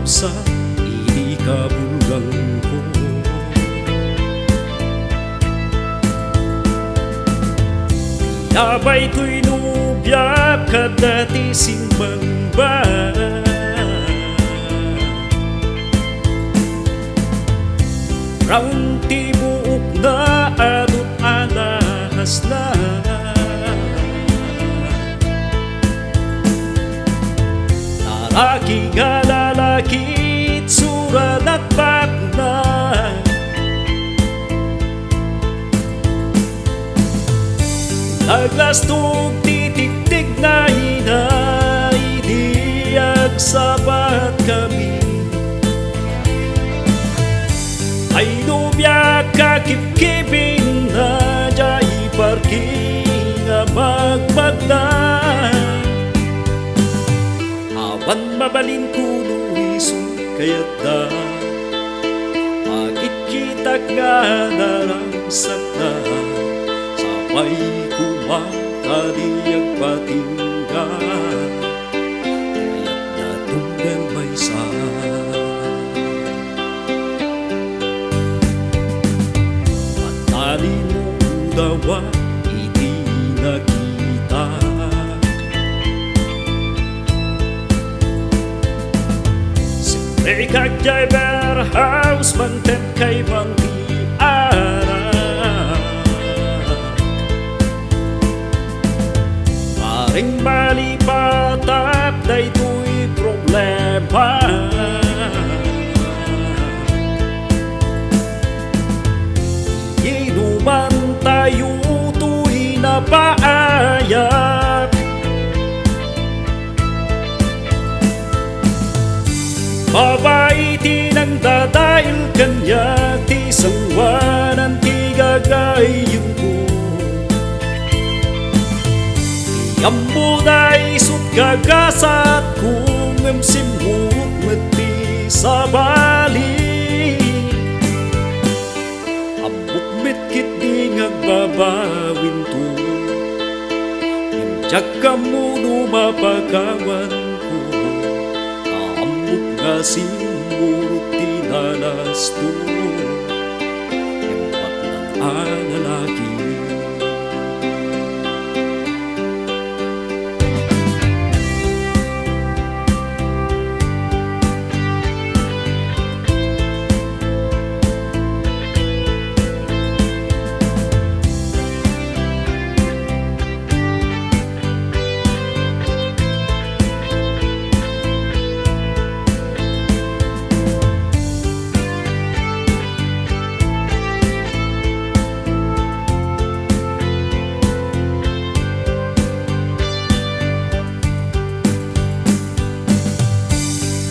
sa inikabulgang ko. Yabay ko'y nubya kadati simbang ba, raung tibuok na adot anahas na. Taraki nga lalaki tsura nakbak na, naglastog titiktig na inaidiyag sabat kami. Ay nubya kakipkipin na jay parking magmag na, awan mabalin kuno isong kayat da, makikita nga narangsak na, sabay kumatadiyag patingga, kaya't natunggal may sa. Matalin mo dawa iti nakita, siyempre kagjay warehouse mangten kay mangiara, maring malipatat na ito'y problema. Inuman tayo to'y napaayat, mabaitin ang dadail kanya ti sangwanan ti gagayong ko. Ambo na isut gagasat kung simut mati sa bali, ambok mitkit di ngagbabawin to, imjag kamuno mapagawan ko, ambok nga simurot tinalas to, impat ng analagi.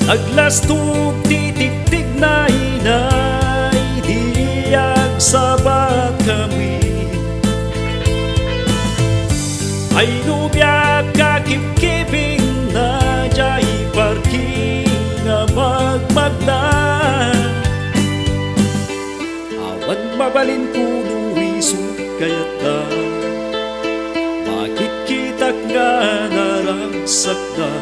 Naglastog titiktig na inaidiyag sabat kami, ay nubya kakipkiping na jay parking magmag na, awan mabalin kuno isut kayat da, makikita nga narangsak na,